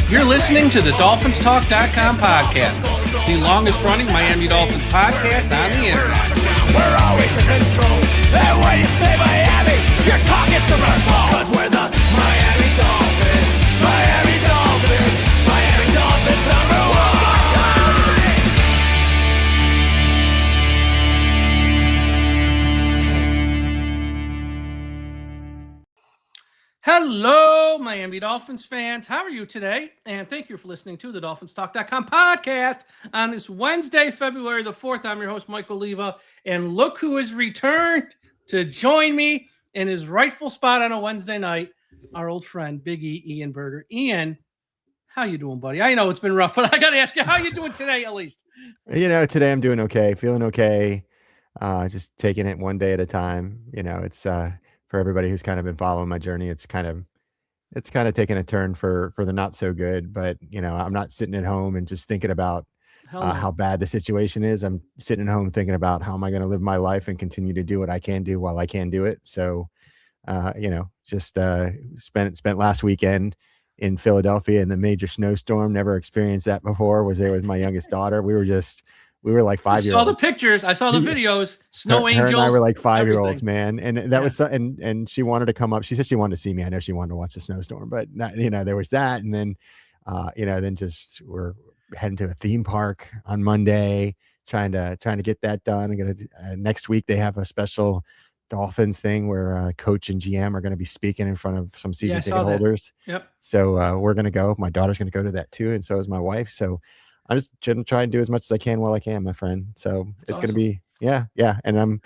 You're listening to the DolphinsTalk.com podcast, the longest-running Miami Dolphins podcast on the internet. We're always in control. And when you say Miami, you're talking cerebral. Cause we're the Miami Dolphins. Miami Dolphins. Miami Dolphins #1. Hello, Miami Dolphins fans. How are you today? And thank you for listening to the DolphinsTalk.com podcast on this Wednesday, February the 4th. I'm your host, Michael Leva. And look who has returned to join me in his rightful spot on a Wednesday night, our old friend, Big E, Ian Berger. Ian, how you doing, buddy? I know it's been rough, but I got to ask you, how you doing today, at least? Today I'm doing okay, feeling okay. Just taking it one day at a time. It's for everybody who's kind of been following my journey, it's kind of taken a turn for the not so good. But I'm not sitting at home and just thinking about how bad the situation is. I'm sitting at home thinking about how am I going to live my life and continue to do what I can do while I can do it. So, just spent last weekend in Philadelphia in the major snowstorm. Never experienced that before. Was there with my youngest daughter. We were like 5 years old. I saw the pictures. I saw the videos. Snow angels. Her and I were like 5-year-olds, everything. man. And that was and she wanted to come up. She said she wanted to see me. I know she wanted to watch the snowstorm, but there was that. And then, then just we're heading to a theme park on Monday, trying to get that done. I'm gonna next week they have a special Dolphins thing where coach and GM are going to be speaking in front of some season ticket holders. Yep. So we're going to go. My daughter's going to go to that too, and so is my wife. So I'm just going to try and do as much as I can while I can, my friend. So it's awesome. Going to be, yeah. And I'm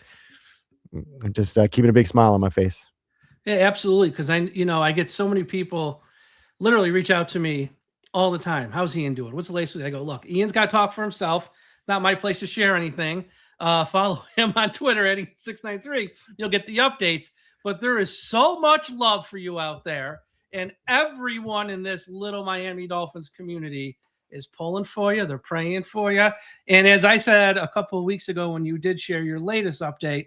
just keeping a big smile on my face. Yeah, absolutely. Because I get so many people literally reach out to me all the time. How's Ian doing? What's the latest? I go, look, Ian's got to talk for himself. Not my place to share anything. Follow him on Twitter at 693. You'll get the updates. But there is so much love for you out there. And everyone in this little Miami Dolphins community is pulling for you. They're praying for you. And as I said a couple of weeks ago when you did share your latest update,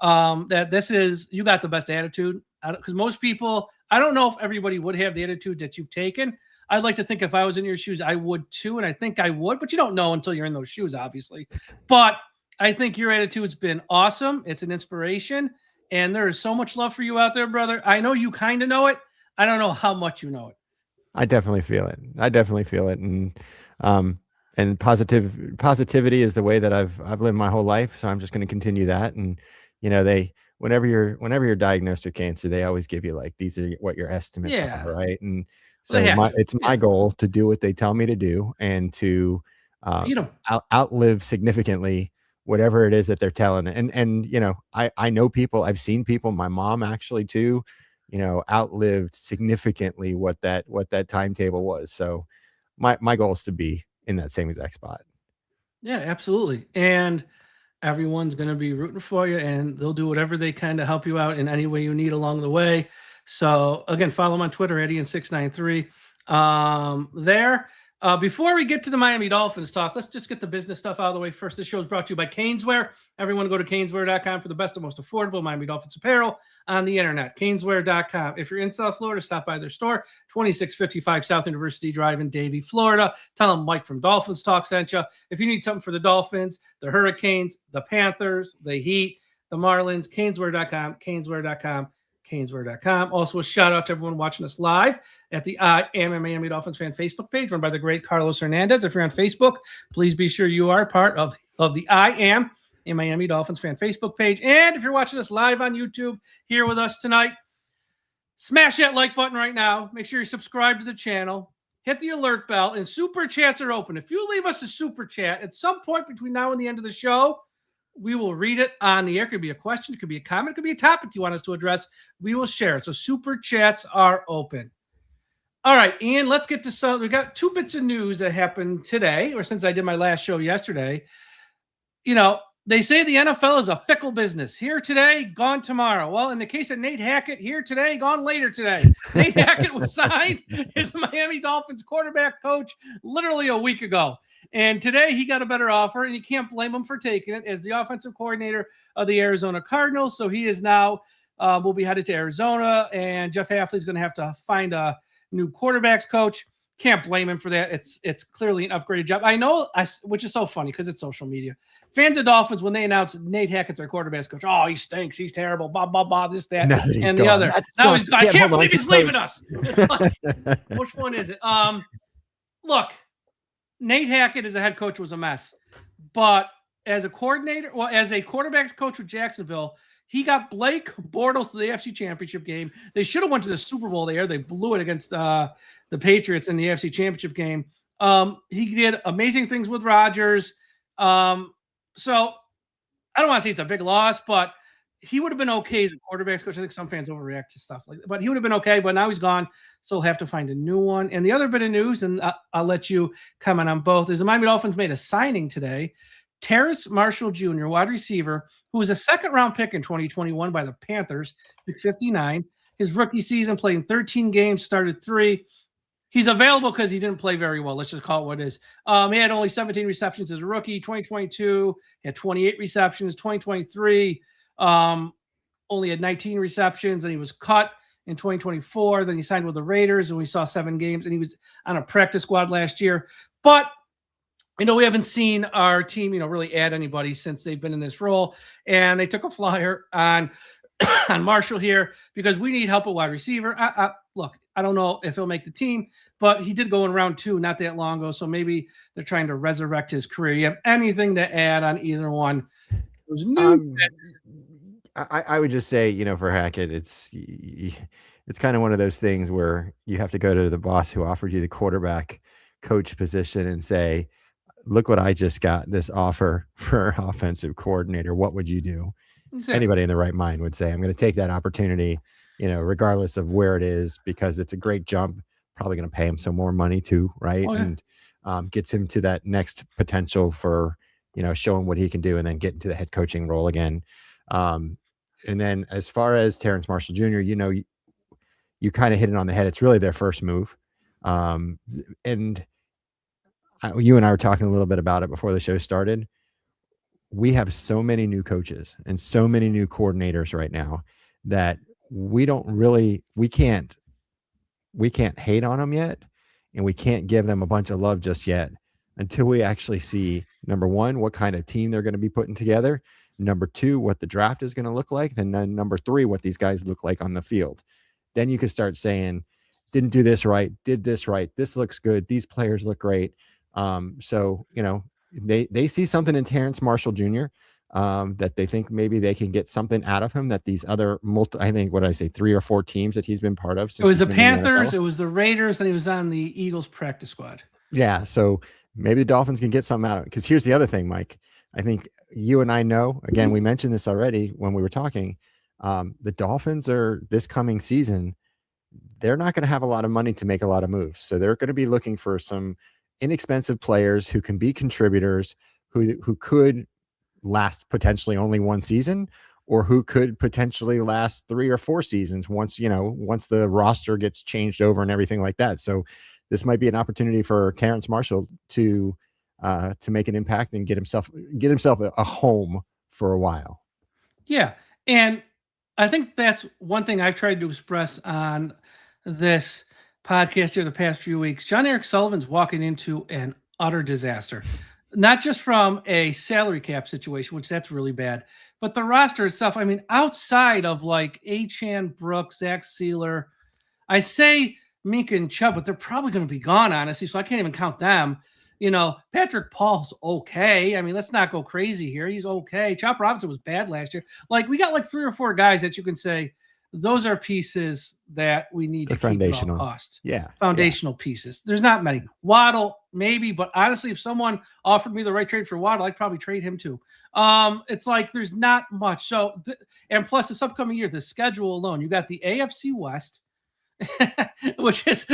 that you got the best attitude. Because most people, I don't know if everybody would have the attitude that you've taken. I'd like to think if I was in your shoes, I would too. And I think I would, but you don't know until you're in those shoes, obviously. But I think your attitude's been awesome. It's an inspiration. And there is so much love for you out there, brother. I know you kind of know it. I don't know how much you know it. I definitely feel it. And positivity is the way that I've lived my whole life. So I'm just going to continue that. And, whenever you're diagnosed with cancer, they always give you like, these are what your estimates are. Right. And so it's my goal to do what they tell me to do and to outlive significantly whatever it is that they're telling. And I know people, I've seen people, my mom actually too, outlived significantly what that timetable was. So my goal is to be in that same exact spot. Yeah, absolutely. And everyone's going to be rooting for you and they'll do whatever they can to help you out in any way you need along the way. So again, follow him on Twitter at Ian693 there. Before we get to the Miami Dolphins talk, let's just get the business stuff out of the way first. This show is brought to you by Caneswear. Everyone go to Caneswear.com for the best and most affordable Miami Dolphins apparel on the internet. Caneswear.com. If you're in South Florida, stop by their store, 2655 South University Drive in Davie, Florida. Tell them Mike from Dolphins Talk sent you. If you need something for the Dolphins, the Hurricanes, the Panthers, the Heat, the Marlins, Caneswear.com, Caneswear.com. Caneswear.com. Also, a shout out to everyone watching us live at the I Am a Miami Dolphins fan Facebook page run by the great Carlos Hernandez. If you're on Facebook, please be sure you are part of the I Am a Miami Dolphins fan Facebook page. And if you're watching us live on YouTube here with us tonight, smash that like button right now. Make sure you subscribe to the channel. Hit the alert bell, and super chats are open. If you leave us a super chat at some point between now and the end of the show, we will read it on the air. It could be a question. It could be a comment. It could be a topic you want us to address. We will share it. So super chats are open. All right, Ian, let's get to some. We got two bits of news that happened today, or since I did my last show yesterday. They say the NFL is a fickle business. Here today, gone tomorrow. Well, in the case of Nate Hackett, here today, gone later today. Nate Hackett was signed as the Miami Dolphins quarterback coach literally a week ago. And today he got a better offer, and you can't blame him for taking it as the offensive coordinator of the Arizona Cardinals. So he is now will be headed to Arizona, and Jeff Hafley is going to have to find a new quarterbacks coach. Can't blame him for that. It's clearly an upgraded job. I know, which is so funny because it's social media. Fans of Dolphins, when they announce Nate Hackett's our quarterback's coach, oh, he stinks, he's terrible, blah, blah, blah, this, that, and the other. Now he's, I can't believe he's leaving us. It's like, which one is it? Look, Nate Hackett as a head coach was a mess, but as a coordinator, well, as a quarterback's coach with Jacksonville, he got Blake Bortles to the AFC Championship game. They should have went to the Super Bowl there. They blew it against the Patriots in the AFC Championship game. He did amazing things with Rodgers. So I don't want to say it's a big loss, but he would have been okay as a quarterback's coach. I think some fans overreact to stuff like that, but he would have been okay. But now he's gone, so he'll have to find a new one. And the other bit of news, and I'll let you comment on both, is the Miami Dolphins made a signing today. Terrace Marshall Jr., wide receiver, who was a second-round pick in 2021 by the Panthers, pick 59. His rookie season, played in 13 games, started 3. He's available because he didn't play very well. Let's just call it what it is. He had only 17 receptions as a rookie. 2022, he had 28 receptions. 2023, only had 19 receptions, and he was cut in 2024. Then he signed with the Raiders, and we saw 7 games, and he was on a practice squad last year. But we haven't seen our team, really add anybody since they've been in this role. And they took a flyer on Marshall here because we need help at wide receiver. Look, I don't know if he'll make the team, but he did go in round 2 not that long ago. So maybe they're trying to resurrect his career. You have anything to add on either one? I would just say, for Hackett, it's kind of one of those things where you have to go to the boss who offered you the quarterback coach position and say, look what I just got, this offer for offensive coordinator. What would you do? Exactly. Anybody in the right mind would say, I'm going to take that opportunity, regardless of where it is, because it's a great jump. Probably going to pay him some more money too, right? Oh, yeah. And gets him to that next potential for, showing what he can do and then get into the head coaching role again. And then as far as Terrace Marshall Jr., you kind of hit it on the head. It's really their first move. And you and I were talking a little bit about it before the show started. We have so many new coaches and so many new coordinators right now that we can't hate on them yet. And we can't give them a bunch of love just yet until we actually see, number one, what kind of team they're going to be putting together. Number 2, what the draft is going to look like. And then number 3, what these guys look like on the field. Then you can start saying, didn't do this right, did this right. This looks good. These players look great. So, they see something in Terrace Marshall Jr. That they think maybe they can get something out of him that these other 3 or 4 teams that he's been part of. It was the Panthers, it was the Raiders, and he was on the Eagles practice squad. Yeah. So maybe the Dolphins can get something out of it. Because here's the other thing, Mike. I think you and I know, again, we mentioned this already when we were talking. The Dolphins are this coming season, they're not going to have a lot of money to make a lot of moves. So they're going to be looking for some inexpensive players who can be contributors, who could last potentially only 1 season, or who could potentially last 3 or 4 seasons once the roster gets changed over and everything like that. So this might be an opportunity for Terrace Marshall to make an impact and get himself a home for a while. Yeah. And I think that's one thing I've tried to express on this podcast here the past few weeks. John Eric Sullivan's walking into an utter disaster, not just from a salary cap situation, which that's really bad, but the roster itself. I mean, outside of like Achane, Brooks, Zach Sealer, I say Minka and Chubb, but they're probably going to be gone, honestly, so I can't even count them. Patrick Paul's okay. I mean, let's not go crazy here. He's okay. Chop Robinson was bad last year. Like, we got like 3 or 4 guys that you can say, those are pieces that we need to keep at all costs. Yeah. Foundational pieces. There's not many. Waddle, maybe, but honestly, if someone offered me the right trade for Waddle, I'd probably trade him too. It's like there's not much. So, and plus this upcoming year, the schedule alone, you got the AFC West, which is,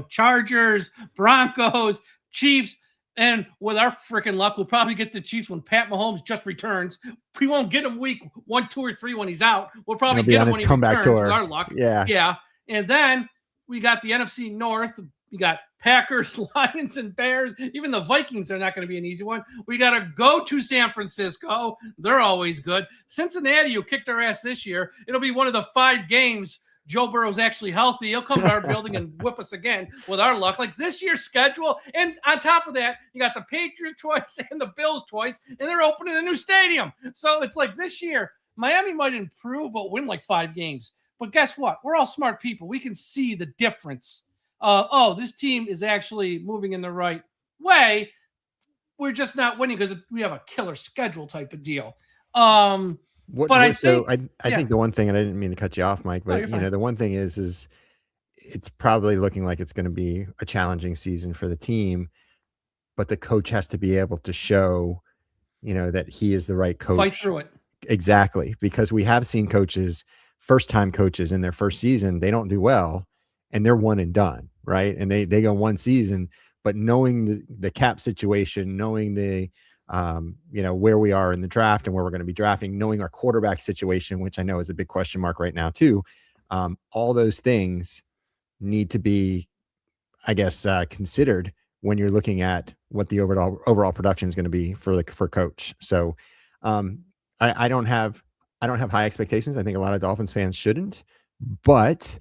Chargers, Broncos, Chiefs. And with our freaking luck, we'll probably get the Chiefs when Pat Mahomes just returns. We won't get him week 1, 2, or 3 when he's out. We'll probably get him when he returns with our luck. Yeah. And then we got the NFC North. We got Packers, Lions, and Bears. Even the Vikings are not going to be an easy one. We got to go to San Francisco. They're always good. Cincinnati, who kicked our ass this year, it'll be one of the 5 games Joe Burrow's actually healthy, he'll come to our building and whip us again with our luck. Like this year's schedule. And on top of that, you got the Patriots twice and the Bills twice, and they're opening a new stadium. So it's like this year, Miami might improve, but win like 5 games. But guess what? We're all smart people. We can see the difference. This team is actually moving in the right way. We're just not winning because we have a killer schedule type of deal. I think the one thing, and I didn't mean to cut you off, Mike, but the one thing is it's probably looking like it's going to be a challenging season for the team, but the coach has to be able to show, that he is the right coach. Fight through it. Exactly. Because we have seen coaches, first-time coaches in their first season, they don't do well and they're one and done, right? And they go one season, but knowing the cap situation, knowing the where we are in the draft and where we're going to be drafting, knowing our quarterback situation, which I know is a big question mark right now too. All those things need to be, I guess, considered when you're looking at what the overall production is going to be for coach. So I don't have high expectations. I think a lot of Dolphins fans shouldn't, but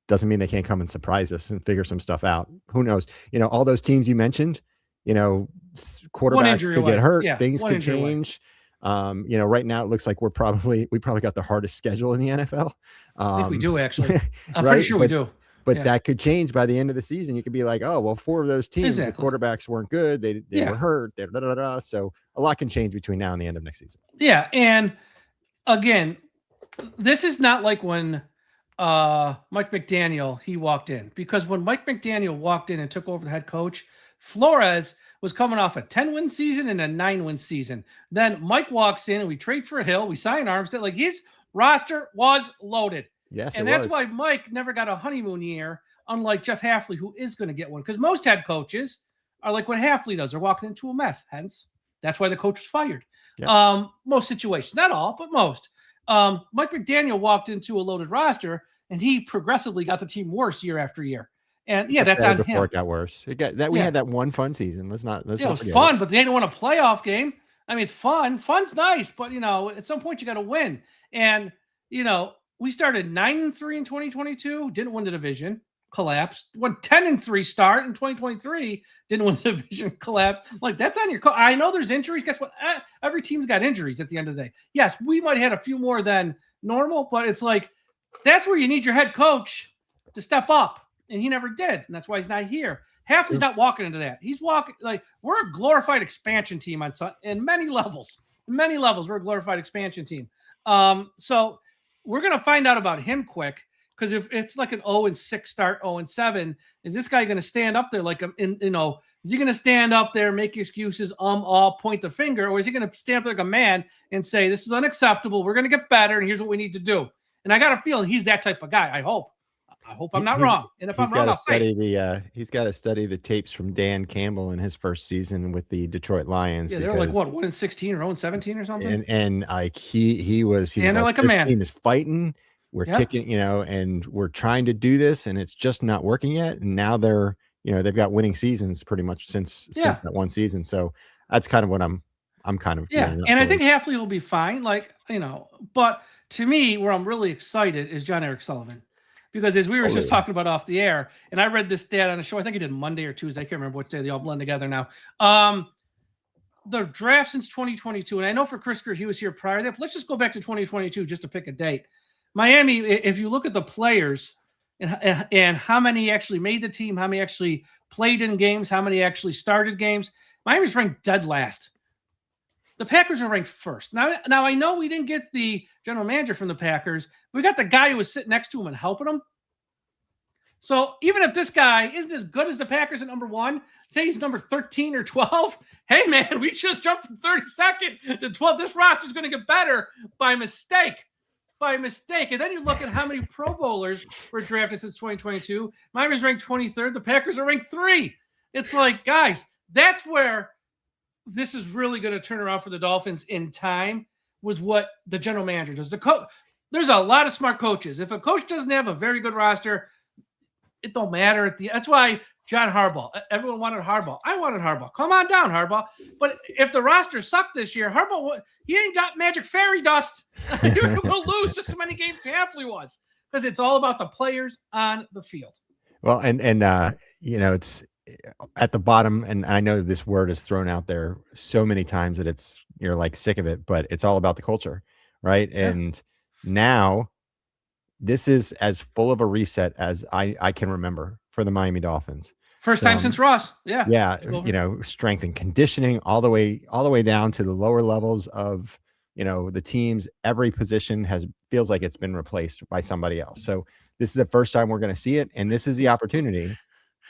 doesn't mean they can't come and surprise us and figure some stuff out. Who knows? All those teams you mentioned, quarterbacks could get hurt, things could change. Right now it looks like we probably got the hardest schedule in the NFL. I think we do actually. I'm pretty sure we do. But that could change by the end of the season. You could be like, oh, well, 4 of those teams, the quarterbacks weren't good. They were hurt. So a lot can change between now and the end of next season. Yeah. And again, this is not like when Mike McDaniel, he walked in. Because when Mike McDaniel walked in and took over the head coach, Flores was coming off a 10-win season and a 9-win season. Then Mike walks in and we trade for Hill. We sign Armstead. Like his roster was loaded. Yes, and that's why Mike never got a honeymoon year, unlike Jeff Hafley, who is going to get one. Because most head coaches are like what Hafley does. They're walking into a mess. Hence, that's why the coach was fired. Yeah. Most situations. Not all, but most. Mike McDaniel walked into a loaded roster, and he progressively got the team worse year after year. And that's on him. Before it got worse. We had that one fun season. Let's not it was fun, but they didn't win a playoff game. I mean, it's fun. Fun's nice, but at some point you got to win. And we started 9-3 in 2022, didn't win the division, collapsed. Won 10-3 start in 2023, didn't win the division, collapsed. Like that's on your. I know there's injuries. Guess what? Every team's got injuries at the end of the day. Yes, we might have had a few more than normal, but it's like that's where you need your head coach to step up. And he never did. And that's why he's not here. Hafley's not walking into that. He's walking like we're a glorified expansion team in many levels. In many levels, we're a glorified expansion team. So we're going to find out about him quick because if it's like an 0-6 start, 0-7, is this guy going to stand up there like, is he going to stand up there, make excuses, all point the finger, or is he going to stand up there like a man and say, this is unacceptable. We're going to get better. And here's what we need to do. And I got a feeling he's that type of guy. I hope I'm not wrong. And if I'm wrong, I'll say he's got to study the tapes from Dan Campbell in his first season with the Detroit Lions. Yeah, they're like what 1-16 or 0-17 or something. And like he was like a man. Team is fighting. We're kicking, and we're trying to do this, and it's just not working yet. And now they've got winning seasons pretty much since that one season. So that's kind of what I'm kind of and I think Hafley will be fine. Like but to me, where I'm really excited is John Eric Sullivan. Because as we were just talking about off the air, and I read this stat on a show, I think he did Monday or Tuesday. I can't remember what day. They all blend together now. The draft since 2022, and I know for Chris Greer, he was here prior to that, but let's just go back to 2022 just to pick a date. Miami, if you look at the players and how many actually made the team, how many actually played in games, how many actually started games, Miami's ranked dead last. The Packers are ranked first. Now I know we didn't get the general manager from the Packers. We got the guy who was sitting next to him and helping him. So even if this guy isn't as good as the Packers at number 1, say he's number 13 or 12, hey, man, we just jumped from 32nd to 12. This roster is going to get better by mistake. And then you look at how many Pro Bowlers were drafted since 2022. Miami's ranked 23rd. The Packers are ranked 3. It's like, guys, that's where this is really going to turn around for the Dolphins in time was what the general manager does. There's a lot of smart coaches. If a coach doesn't have a very good roster, it don't matter. That's why John Harbaugh, everyone wanted Harbaugh. I wanted Harbaugh. Come on down, Harbaugh. But if the roster sucked this year, Harbaugh, he ain't got magic fairy dust. You're going to lose just as many games as Hafley was. because it's all about the players on the field. Well, and you know, it's at the bottom, and I know this word is thrown out there so many times that you're like sick of it, but it's all about the culture, right? Yeah. And now this is as full of a reset as I can remember for the Miami Dolphins. First time since Ross. Yeah. Yeah, you know, strength and conditioning all the way down to the lower levels of, you know, the teams. Every position feels like it's been replaced by somebody else. So this is the first time we're going to see it, and this is the opportunity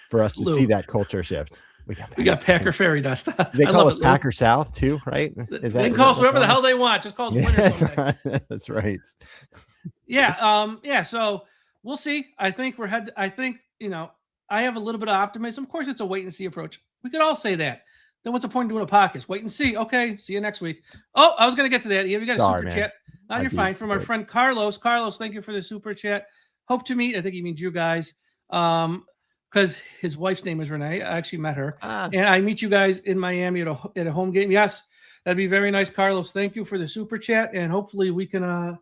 for us to see that culture shift. We got Packer fairy dust. They call us Packer South too, right? They can call us whatever the hell they want. Just call us winners. That's right. Yeah. Yeah. So we'll see. I think you know, I have a little bit of optimism. Of course, it's a wait and see approach. We could all say that. Then what's the point of doing a podcast? Wait and see. Okay. See you next week. Oh, I was going to get to that. Yeah, we got a super chat. No, you're fine. From our friend Carlos. Carlos, thank you for the super chat. Hope to meet. I think he means you guys. Because his wife's name is Renee. I actually met her. And I meet you guys in Miami at a home game. Yes, that'd be very nice, Carlos. Thank you for the super chat. And hopefully we can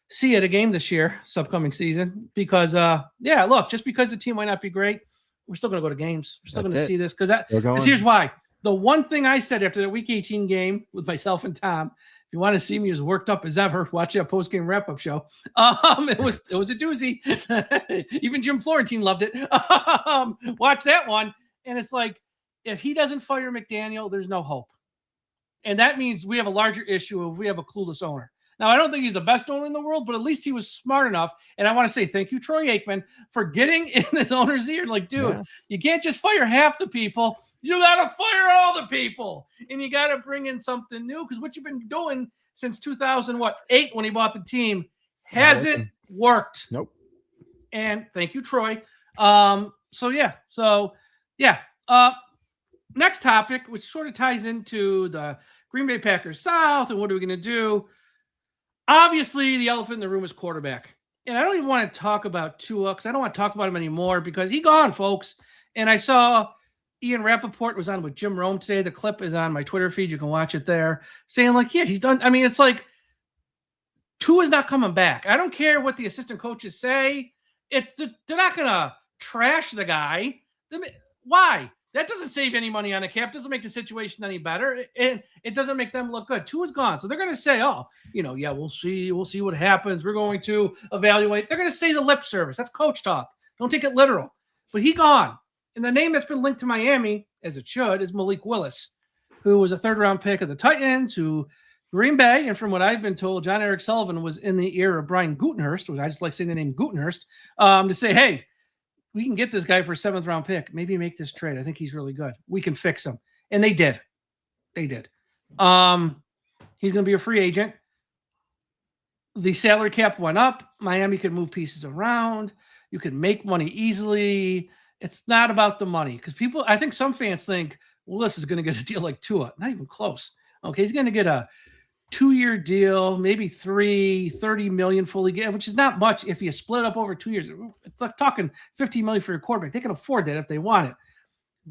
see you at a game this year, this upcoming season. Because, yeah, look, just because the team might not be great, we're still going to go to games. We're still going to see this. Because here's why. The one thing I said after the Week 18 game with myself and Tom, if you want to see me as worked up as ever, watch that post-game wrap-up show. It was a doozy. Even Jim Florentine loved it. Watch that one. And it's like, if he doesn't fire McDaniel, there's no hope. And that means we have a larger issue if we have a clueless owner. Now, I don't think he's the best owner in the world, but at least he was smart enough. And I want to say thank you, Troy Aikman, for getting in his owner's ear. Like, dude, you can't just fire half the people. You got to fire all the people. And you got to bring in something new, because what you've been doing since 2008 when he bought the team hasn't worked. Nope. And thank you, Troy. Next topic, which sort of ties into the Green Bay Packers South and what are we going to do? Obviously, the elephant in the room is quarterback. And I don't even want to talk about Tua, because I don't want to talk about him anymore, because he's gone, folks. And I saw Ian Rappaport was on with Jim Rome today. The clip is on my Twitter feed. You can watch it there. Saying, like, yeah, he's done. I mean, it's like Tua's not coming back. I don't care what the assistant coaches say. They're not going to trash the guy. Why? That doesn't save any money on the cap. Doesn't make the situation any better. And it doesn't make them look good. Tua's gone. So they're going to say, oh, you know, yeah, we'll see. We'll see what happens. We're going to evaluate. They're going to say the lip service. That's coach talk. Don't take it literal. But he gone. And the name that's been linked to Miami, as it should, is Malik Willis, who was a third-round pick of the Titans, who Green Bay, and from what I've been told, John Eric Sullivan was in the ear of Brian Gutenhurst, which I just like saying the name Gutenhurst, to say, hey, we can get this guy for a seventh-round pick. Maybe make this trade. I think he's really good. We can fix him. And they did. They did. He's going to be a free agent. The salary cap went up. Miami could move pieces around. You could make money easily. It's not about the money, because I think some fans think Willis is going to get a deal like Tua. Not even close. Okay, he's going to get a 2-year deal, maybe 30 million fully get, which is not much if you split up over 2 years. It's like talking 15 million for your quarterback. They can afford that if they want it.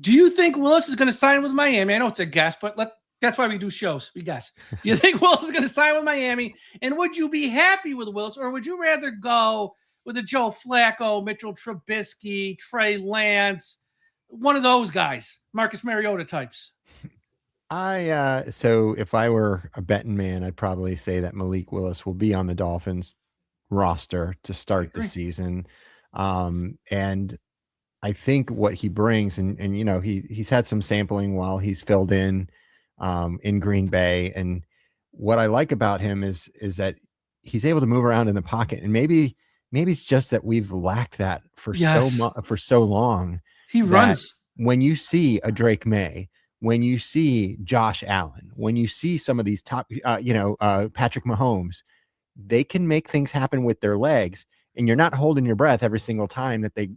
Do you think Willis is going to sign with Miami? I know it's a guess, but that's why we do shows. We guess. Do you think Willis is going to sign with Miami? And would you be happy with Willis, or would you rather go with a Joe Flacco, Mitchell Trubisky, Trey Lance, one of those guys, Marcus Mariota types? So if I were a betting man, I'd probably say that Malik Willis will be on the Dolphins roster to start the season. And I think what he brings, and you know, he's had some sampling while he's filled in Green Bay. And what I like about him is that he's able to move around in the pocket, and maybe it's just that we've lacked that for so long. He runs. When you see a Drake May, when you see Josh Allen, when you see some of these top, Patrick Mahomes, they can make things happen with their legs, and you're not holding your breath every single time that they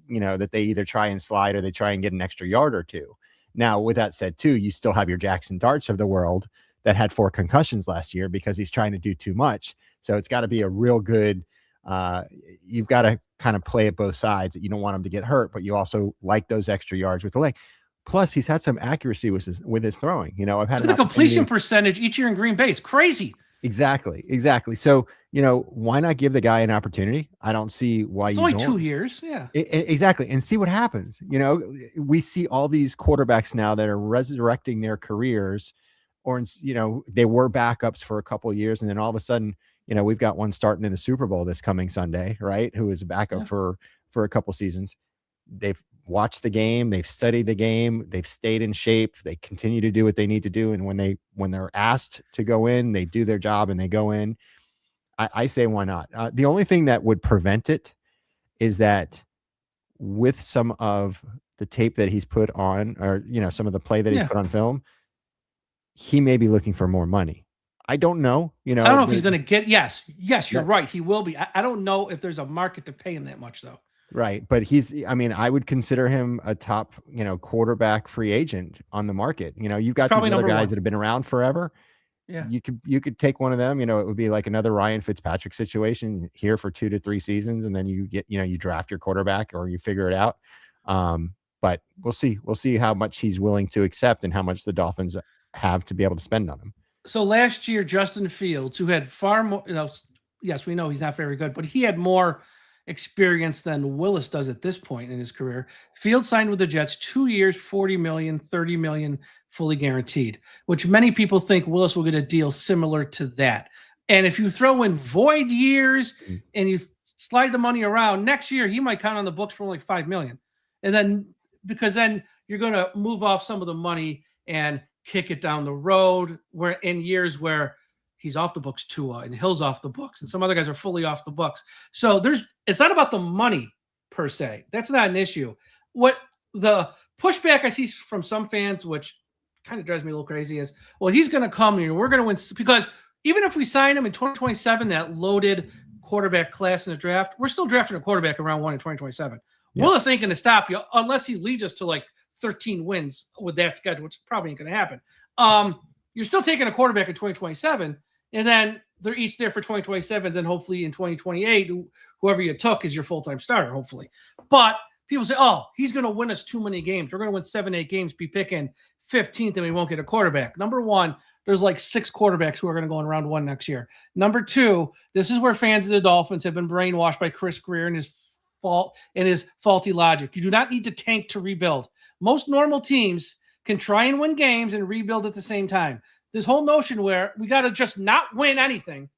either try and slide or they try and get an extra yard or two. Now, with that said, too, you still have your Jackson Darts of the world that had 4 concussions last year because he's trying to do too much. So it's got to be a real good. You've got to kind of play at both sides. You don't want him to get hurt, but you also like those extra yards with the leg. Plus, he's had some accuracy with his throwing. You know, I've had the completion percentage each year in Green Bay. It's crazy. Exactly. So, why not give the guy an opportunity? I don't see why It's you only don't. 2 years. Yeah. Exactly. And see what happens. We see all these quarterbacks now that are resurrecting their careers, or, they were backups for a couple of years. And then all of a sudden, we've got one starting in the Super Bowl this coming Sunday, right? Who is a backup Yeah. for a couple seasons. They've watched the game, they've studied the game, they've stayed in shape, they continue to do what they need to do. And when they're asked to go in, they do their job and they go in. I say, why not? The only thing that would prevent it is that with some of the tape that he's put on, or, some of the play that he's Yeah. put on film, he may be looking for more money. I don't know. I don't know if he's going to get. Yes, you're right. He will be. I don't know if there's a market to pay him that much, though. Right. But I would consider him a top, quarterback free agent on the market. You've got these other guys that have been around forever. Yeah. You could take one of them, it would be like another Ryan Fitzpatrick situation here for 2 to 3 seasons. And then you get, you draft your quarterback or you figure it out. But we'll see how much he's willing to accept and how much the Dolphins have to be able to spend on him. So last year, Justin Fields, who had far more, yes, we know he's not very good, but he had more experience than Willis does at this point in his career. Fields signed with the Jets 2 years, $40 million, $30 million fully guaranteed, which many people think Willis will get a deal similar to that. And if you throw in void years and you slide the money around, next year he might count on the books for like $5 million. And then, because then you're going to move off some of the money and kick it down the road, where in years where he's off the books, Tua, and Hill's off the books, and some other guys are fully off the books. So it's not about the money per se. That's not an issue. What the pushback I see from some fans, which kind of drives me a little crazy, is, well, he's going to come here, we're going to win, because even if we sign him in 2027, that loaded quarterback class in the draft, we're still drafting a quarterback around 1 in 2027. Yeah. Willis ain't going to stop you unless he leads us to like 13 wins with that schedule, which probably ain't going to happen. You're still taking a quarterback in 2027, and then they're each there for 2027. Then hopefully in 2028, whoever you took is your full-time starter, hopefully. But people say, oh, he's going to win us too many games. We're going to win 7-8 games, be picking 15th, and we won't get a quarterback. Number one, there's like 6 quarterbacks who are going to go in round 1 next year. Number two, this is where fans of the Dolphins have been brainwashed by Chris Greer and his faulty logic. You do not need to tank to rebuild. Most normal teams can try and win games and rebuild at the same time. This whole notion where we got to just not win anything,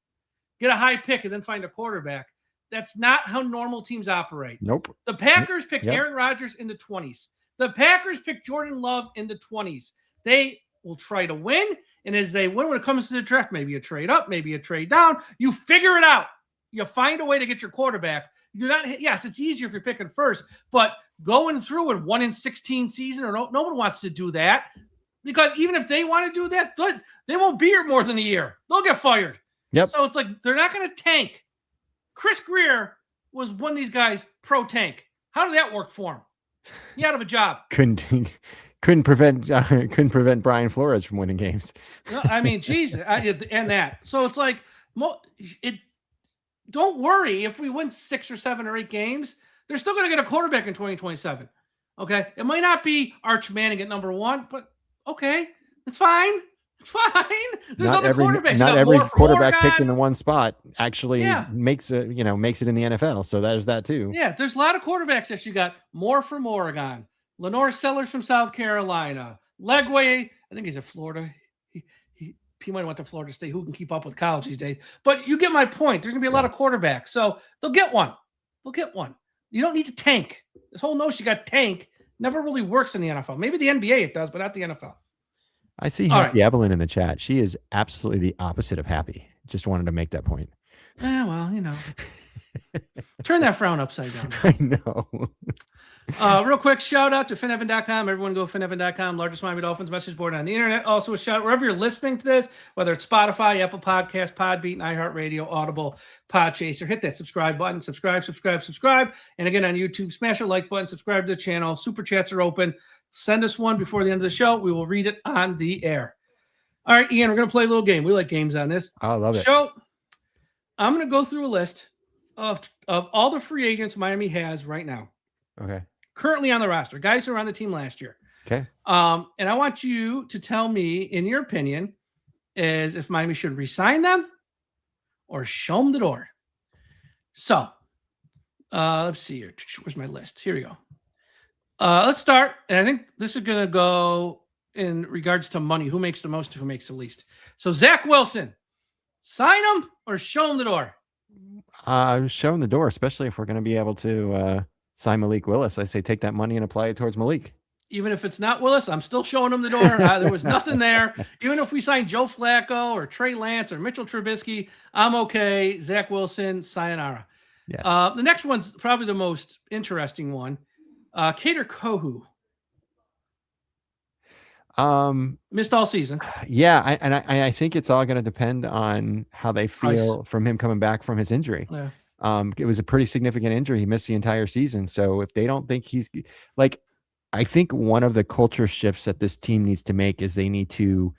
get a high pick, and then find a quarterback. That's not how normal teams operate. Nope. The Packers picked Aaron Rodgers in the 20s. The Packers picked Jordan Love in the 20s. They will try to win, and as they win when it comes to the draft, maybe a trade up, maybe a trade down, you figure it out. You find a way to get your quarterback. You do not. Yes, it's easier if you're picking first, but going through a 1 in 16 season, or no one wants to do that, because even if they want to do that, they won't be here more than a year. They'll get fired. Yep. So it's like they're not going to tank. Chris Greer was one of these guys pro tank. How did that work for him? He out of a job. Couldn't prevent Brian Flores from winning games. I mean, Jesus, and that. So it's like don't worry if we win 6 or 7 or 8 games. They're still going to get a quarterback in 2027. Okay, it might not be Arch Manning at number 1, but okay, it's fine. It's fine. There's other quarterbacks. Not every quarterback picked in the one spot actually makes it in the NFL. So there's that too. Yeah, there's a lot of quarterbacks that you got. Moore from Oregon, Lenore Sellers from South Carolina, Legway. I think he's at Florida. He might have went to Florida State. Who can keep up with college these days? But you get my point. There's gonna be a lot of quarterbacks, so they'll get one. You don't need to tank. This whole notion you got tank never really works in the NFL. Maybe the NBA it does, but not the NFL. I see Happy Evelyn in the chat. She is absolutely the opposite of happy. Just wanted to make that point. Yeah, well, turn that frown upside down. I know. Real quick, shout out to finevan.com. Everyone go finevan.com, largest Miami Dolphins message board on the internet. Also a shout out wherever you're listening to this, whether it's Spotify, Apple Podcasts, Podbean, iHeartRadio, Audible, Podchaser. Hit that subscribe button. Subscribe. And again, on YouTube, smash a like button, subscribe to the channel. Super chats are open. Send us one before the end of the show. We will read it on the air. All right, Ian, we're going to play a little game. We like games on this. I love it. So I'm going to go through a list of all the free agents Miami has right now. Okay. Currently on the roster, guys who were on the team last year. Okay. And I want you to tell me, in your opinion, is if Miami should re-sign them or show them the door. So, let's see here. Where's my list? Here we go. Let's start. And I think this is going to go in regards to money. Who makes the most, who makes the least? So, Zach Wilson, sign him or show him the door? Show him the door, especially if we're going to be able to sign Malik Willis. I say take that money and apply it towards Malik. Even if it's not Willis, I'm still showing him the door. There was nothing there. Even if we sign Joe Flacco or Trey Lance or Mitchell Trubisky, I'm okay. Zach Wilson, sayonara. Yes. The next one's probably the most interesting one. Kader Kohu. Missed all season. Yeah, I think it's all going to depend on how they feel from him coming back from his injury. Yeah. It was a pretty significant injury. He missed the entire season. So if they don't think he's like, I think one of the culture shifts that this team needs to make is they need to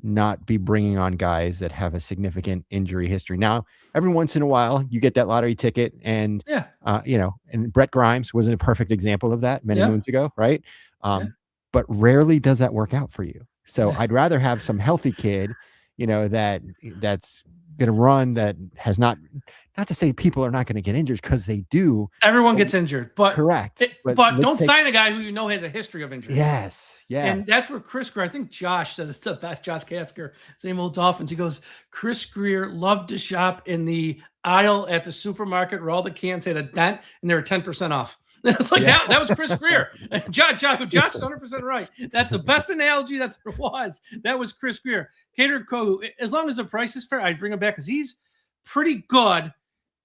not be bringing on guys that have a significant injury history. Now, every once in a while, you get that lottery ticket, and and Brett Grimes wasn't a perfect example of that many moons ago, right? But rarely does that work out for you. So I'd rather have some healthy kid, that's going to run, that has not to say people are not going to get injured, because they do. Everyone gets injured, but correct. But don't sign a guy who you know has a history of injury. Yes. And that's where Chris Greer, I think Josh said it's the best. Josh Katzker, same old Dolphins. He goes, Chris Greer loved to shop in the aisle at the supermarket where all the cans had a dent and they were 10% off. It's like that was Chris Greer. Josh 100% right. That's the best analogy that's what it was. That was Chris Greer. Kader Kohu, as long as the price is fair, I'd bring him back because he's pretty good.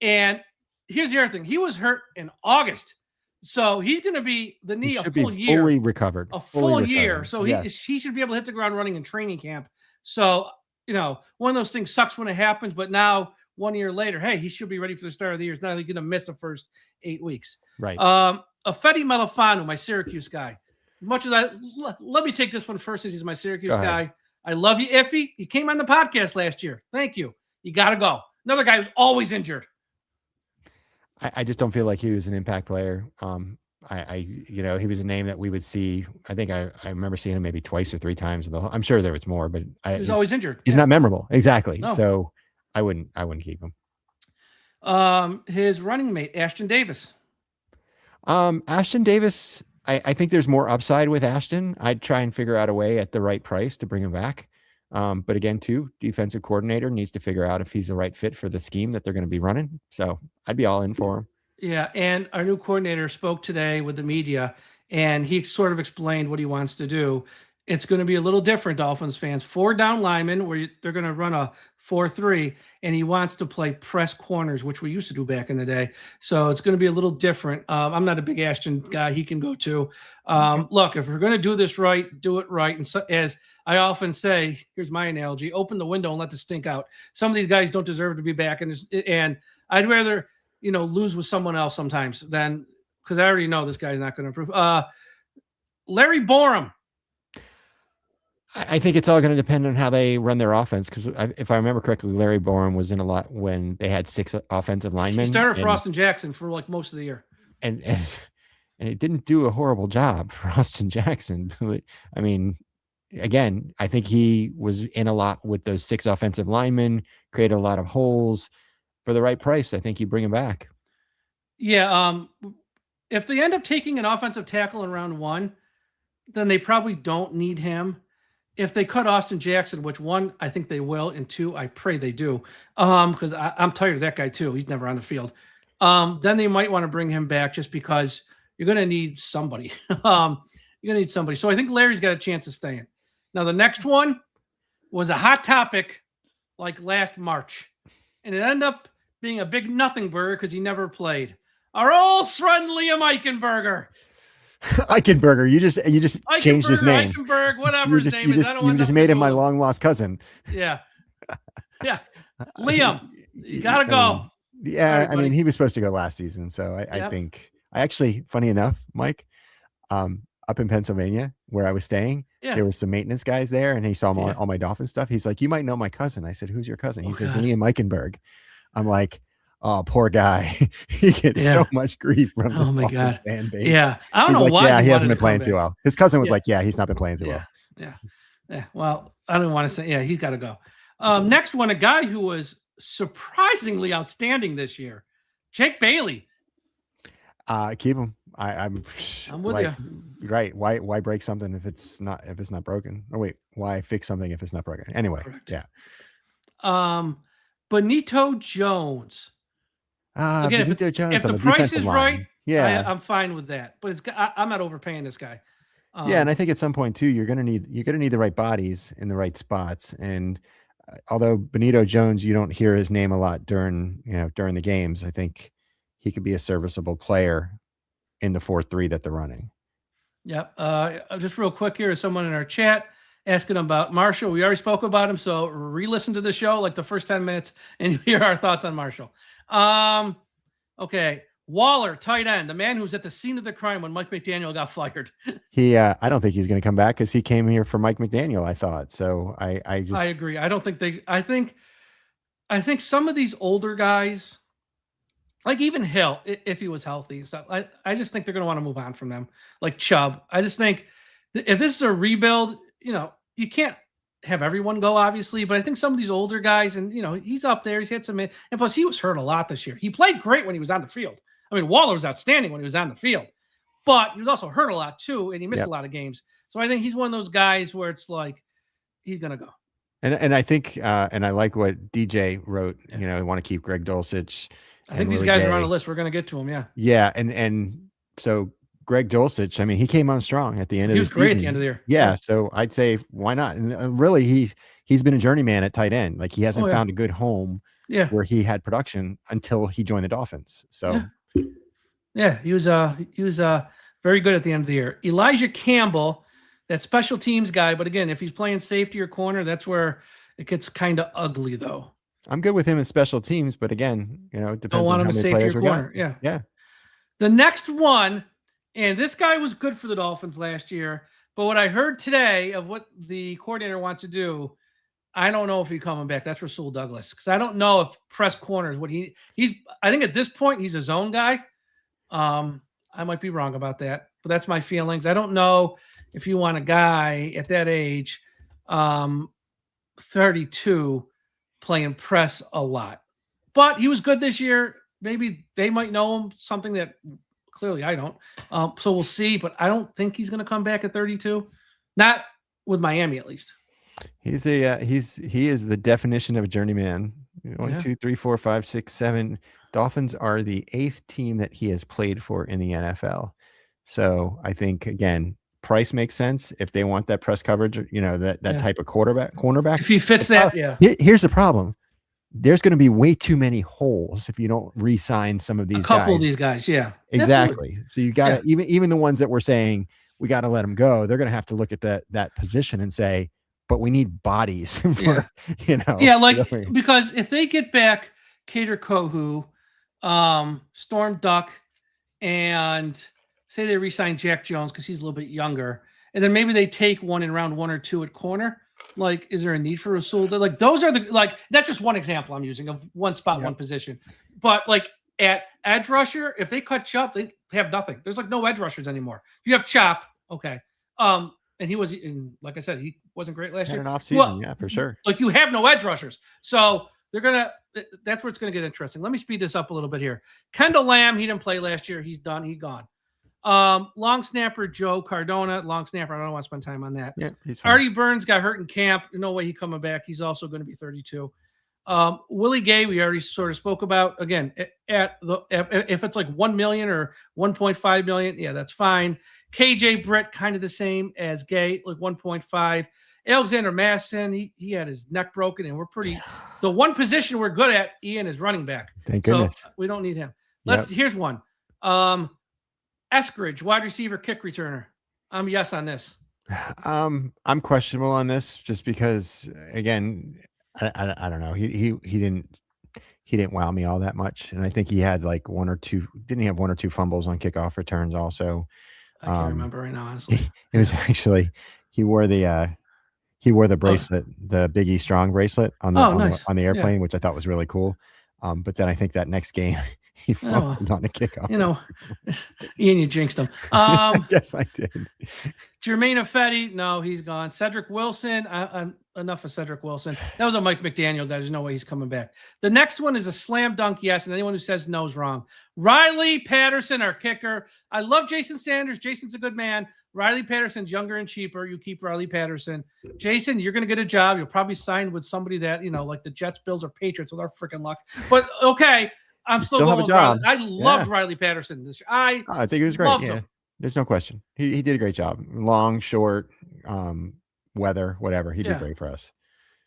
And here's the other thing. He was hurt in August. So he's going to be the knee a full year. Fully recovered. A full year. So he should be able to hit the ground running in training camp. So, one of those things sucks when it happens, but now 1 year later, hey, he should be ready for the start of the year. He's not going to miss the first 8 weeks. Right. Fede Malafanu, my Syracuse guy. Much as let me take this one first, since he's my Syracuse guy. I love you, Iffy. You came on the podcast last year. Thank you. You got to go. Another guy who's always injured. I just don't feel like he was an impact player. He was a name that we would see. I think I remember seeing him maybe twice or three times. I'm sure there was more, but he was always injured. He's not memorable. Exactly. No. So I wouldn't keep him. His running mate, Ashton Davis. Ashton Davis, I think there's more upside with Ashton. I'd try and figure out a way at the right price to bring him back. But again, too, defensive coordinator needs to figure out if he's the right fit for the scheme that they're going to be running. So I'd be all in for him. Yeah, and our new coordinator spoke today with the media, and he sort of explained what he wants to do. It's going to be a little different, Dolphins fans. 4 down linemen, where they're going to run a 4-3, and he wants to play press corners, which we used to do back in the day. So it's going to be a little different. I'm not a big Ashton guy. He can go too. Look, if we're going to do this right, do it right. And so, as I often say, here's my analogy: open the window and let the stink out. Some of these guys don't deserve to be back, and I'd rather lose with someone else sometimes than, because I already know this guy's not going to improve. Larry Borum. I think it's all going to depend on how they run their offense, because if I remember correctly, Larry Borum was in a lot when they had 6 offensive linemen. He started for Austin Jackson for like most of the year. And it didn't do a horrible job for Austin Jackson. I mean, again, I think he was in a lot with those 6 offensive linemen, created a lot of holes. For the right price, I think you bring him back. Yeah. If they end up taking an offensive tackle in round 1, then they probably don't need him. If they cut Austin Jackson, which 1, I think they will, and 2, I pray they do, because I'm tired of that guy too. He's never on the field. Then they might want to bring him back, just because you're going to need somebody. You're going to need somebody. So I think Larry's got a chance of staying. Now, the next one was a hot topic like last March, and it ended up being a big nothing burger because he never played. Our old friend Liam Eichenberger. Eichenberger, you just changed his name. Eichenberg, whatever his name is. You just made him my long lost cousin. Yeah. Liam, you gotta go. Yeah, I mean, he was supposed to go last season, so I think I actually, funny enough, Mike, up in Pennsylvania where I was staying, there was some maintenance guys there, and he saw all my Dolphin stuff. He's like, "You might know my cousin." I said, "Who's your cousin?" He says, "Liam Eichenberg." I'm like, "Oh, poor guy. He gets so much grief from the Dolphins fan base." Yeah. I don't know why. Yeah, he hasn't been playing too well. His cousin was like, "Yeah, he's not been playing too well." Yeah. Well, I don't want to say, he's got to go. Next one, a guy who was surprisingly outstanding this year, Jake Bailey. Keep him. I'm with you. Right. Why break something if it's not broken? Oh wait, why fix something if it's not broken? Anyway, Correct. yeah. Benito Jones. Again, Benito Jones if the on price defensive is line. right, yeah, I'm fine with that. But I'm not overpaying this guy. Yeah, and I think at some point too, you're gonna need the right bodies in the right spots. And although Benito Jones, you don't hear his name a lot during the games, I think he could be a serviceable player in the 4-3 that they're running. Yep. Just real quick here, someone in our chat asking about Marshall. We already spoke about him, so re-listen to the show like the first 10 minutes and you hear our thoughts on Marshall. Okay. Waller, tight end, the man who's at the scene of the crime when Mike McDaniel got fired. I don't think he's going to come back because he came here for Mike McDaniel, I thought. So I agree. I don't think I think some of these older guys, like even Hill, if he was healthy and stuff, I just think they're going to want to move on from them. Like Chubb. I just think if this is a rebuild, you can't have everyone go, obviously, but I think some of these older guys, and he's up there, he's had some, and plus he was hurt a lot this year. He played great when he was on the field. I mean, Waller was outstanding when he was on the field, but he was also hurt a lot too, and he missed a lot of games. So I think he's one of those guys where it's like he's gonna go. And I think and I like what DJ wrote. They want to keep Greg Dulcich. I think these guys are on the list. We're gonna get to him. Yeah. Yeah, and so Greg Dulcich, I mean, he came on strong at the end of the season. He was great at the end of the year. Yeah, so I'd say why not? And really, he's been a journeyman at tight end. Like he hasn't found a good home where he had production until he joined the Dolphins. So. Yeah, he was very good at the end of the year. Elijah Campbell, that special teams guy, but again, if he's playing safety or corner, that's where it gets kind of ugly, though. I'm good with him in special teams, but again, it depends Don't want on him how at many safety players or we corner. got. Yeah. The next one, and this guy was good for the Dolphins last year, but what I heard today of what the coordinator wants to do, I don't know if he's coming back. That's Rasul Douglas, because I don't know if press corner is what he's. I think at this point he's a zone guy. I might be wrong about that, but that's my feelings. I don't know if you want a guy at that age, 32, playing press a lot. But he was good this year. Maybe they might know him, something that clearly I don't. So we'll see, but I don't think he's going to come back at 32. Not with Miami, at least. He is the definition of a journeyman. 1, 2, 3, 4, 5, 6, 7. Dolphins are the 8th team that he has played for in the NFL. So I think, again, price makes sense if they want that press coverage, that type of cornerback. If he fits that, Here's the problem. There's going to be way too many holes if you don't re-sign some of these guys. A couple of these guys, Exactly. Definitely. So you got to, even the ones that we're saying we got to let them go, they're going to have to look at that position and say, but we need bodies for, because if they get back Kader Kohu, Storm Duck, and say they re-sign Jack Jones because he's a little bit younger, and then maybe they take one in round 1 or 2 at corner. Like, is there a need for Rasul? Like, those are that's just one example I'm using of one spot, one position. But like at edge rusher, if they cut Chop, they have nothing. There's like no edge rushers anymore. If you have Chop, okay. And he was, like I said, he wasn't great last year. An off season, for sure. Like you have no edge rushers, so that's where it's gonna get interesting. Let me speed this up a little bit here. Kendall Lamb, he didn't play last year. He's done. He's gone. Long snapper Joe Cardona, long snapper. I don't want to spend time on that. Yeah, he's fine. Artie Burns got hurt in camp. No way he's coming back. He's also going to be 32. Willie Gay, we already sort of spoke about. Again, if it's like 1 million or 1.5 million, that's fine. KJ Britt, kind of the same as Gay, like 1.5. Alexander Masson, he had his neck broken, and the one position we're good at, Ian, is running back. Thank goodness. So we don't need him. Here's one. Eskridge, wide receiver, kick returner. I'm yes on this. I'm questionable on this just because, again, I don't know. He didn't wow me all that much, and I think he had like 1 or 2. Didn't he have 1 or 2 fumbles on kickoff returns also? I can't remember right now, honestly. It was actually he wore the bracelet, the Big E Strong bracelet on the airplane, which I thought was really cool. But then I think that next game He fumbled on a kickoff. Ian, you jinxed him. Yes, I did. Jermaine Ifedi, no, he's gone. Cedric Wilson, enough of Cedric Wilson. That was a Mike McDaniel guy. There's no way he's coming back. The next one is a slam dunk yes, and anyone who says no is wrong. Riley Patterson, our kicker. I love Jason Sanders. Jason's a good man. Riley Patterson's younger and cheaper. You keep Riley Patterson. Jason, you're going to get a job. You'll probably sign with somebody that, like the Jets, Bills, or Patriots with our freaking luck. But okay, I'm still going with Riley. I loved Riley Patterson this year. I think he was great. Loved him. There's no question. He did a great job. Long, short, weather, whatever. He did great for us.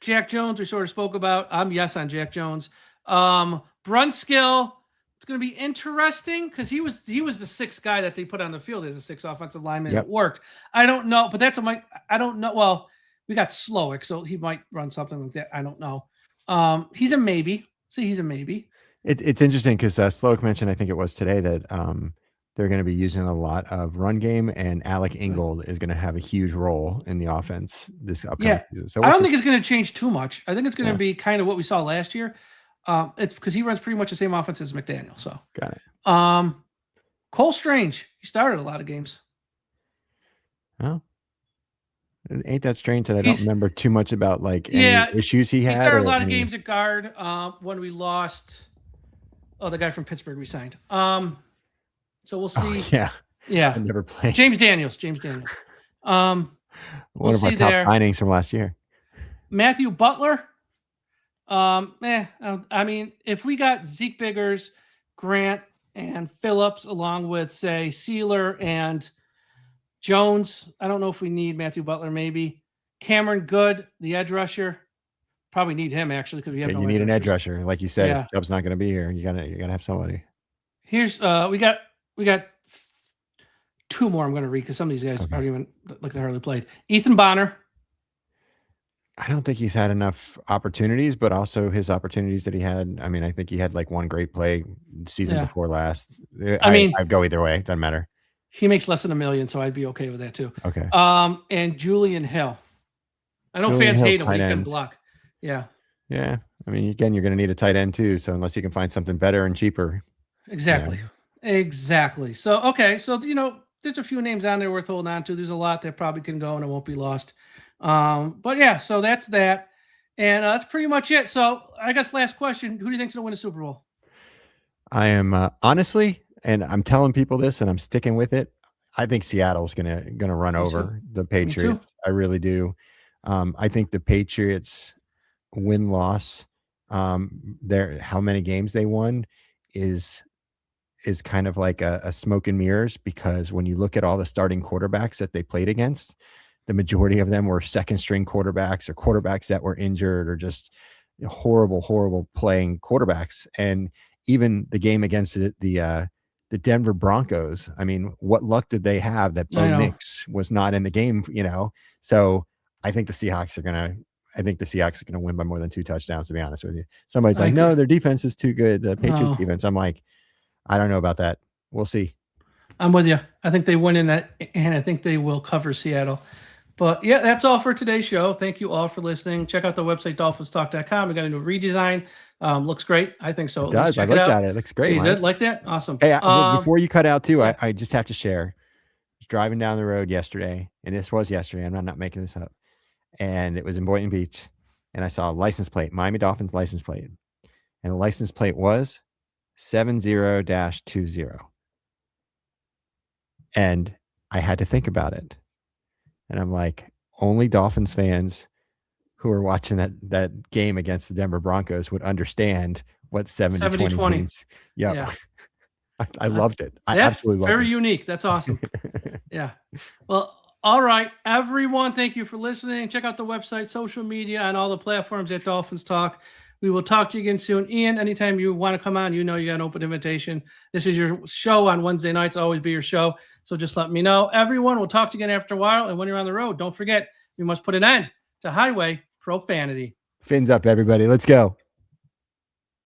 Jack Jones, we sort of spoke about. I'm yes on Jack Jones. Brunskill, it's going to be interesting because he was the sixth guy that they put on the field as a sixth offensive lineman. It worked. I don't know, but I don't know. Well, we got Slowick, so he might run something like that. I don't know. He's a maybe. He's a maybe. It's interesting because Slowick mentioned, I think it was today, that they're going to be using a lot of run game, and Alec Ingold is going to have a huge role in the offense this upcoming season. So I don't think it's going to change too much. I think it's going to be kind of what we saw last year. It's because he runs pretty much the same offense as McDaniel. So got it. Cole Strange, he started a lot of games. Well, it ain't that strange that I don't remember too much about any issues he had. He started a lot of games at guard. When we lost, the guy from Pittsburgh we signed. So we'll see. Yeah. I never played. James Daniels. One of our top signings from last year. Matthew Butler. I mean, if we got Zeke Biggers, Grant, and Phillips, along with, say, Sealer and Jones, I don't know if we need Matthew Butler, maybe. Cameron Good, the edge rusher. Probably need him, actually, because we have you need an edge rusher. Like you said, if Chubb's not going to be here, you gotta have somebody. Here's we got two more I'm going to read because some of these guys aren't even like they hardly played. Ethan Bonner. I don't think he's had enough opportunities, but also his opportunities that he had. I mean, I think he had one great play season before last. I'd go either way. Doesn't matter. He makes less than $1 million, so I'd be okay with that too. Okay. And Julian Hill. I know fans hate him, but he can block. Yeah. Yeah. I mean, again, you're going to need a tight end too. So unless you can find something better and cheaper. Exactly. Exactly. So, okay. So, there's a few names on there worth holding on to. There's a lot that probably can go and it won't be lost. But yeah, so that's that. And that's pretty much it. So I guess last question, who do you think's going to win the Super Bowl? I am honestly, and I'm telling people this and I'm sticking with it. I think Seattle's going to run over the Patriots. I really do. I think the Patriots win-loss, how many games they won is kind of like a smoke and mirrors, because when you look at all the starting quarterbacks that they played against, the majority of them were second string quarterbacks or quarterbacks that were injured or just horrible playing quarterbacks. And even the game against the Denver Broncos, I mean, what luck did they have that Bo Nix was not in the game, So I think the Seahawks are going to win by more than 2 touchdowns, to be honest with you. Somebody's like, no, their defense is too good. The Patriots defense. I'm like, I don't know about that. We'll see. I'm with you. I think they win in that, and I think they will cover Seattle. But yeah, that's all for today's show. Thank you all for listening. Check out the website, DolphinsTalk.com. We got a new redesign. Looks great. I think so. It does. I looked at it. It looks great. You did like that? Awesome. Hey, before you cut out too, I just have to share. I was driving down the road yesterday, and this was yesterday. I'm not making this up. And it was in Boynton Beach, and I saw a license plate, Miami Dolphins license plate. And the license plate was 70-20. And I had to think about it. And I'm like, only Dolphins fans who are watching that game against the Denver Broncos would understand what 70-20 means. Yep. Yeah. I loved it. I absolutely loved it. Very unique. That's awesome. Yeah. Well, all right, everyone. Thank you for listening. Check out the website, social media, and all the platforms at Dolphins Talk. We will talk to you again soon. Ian, anytime you want to come on, you got an open invitation. This is your show on Wednesday nights. Always be your show. So just let me know. Everyone, we'll talk to you again after a while. And when you're on the road, don't forget, we must put an end to highway profanity. Fins up, everybody. Let's go.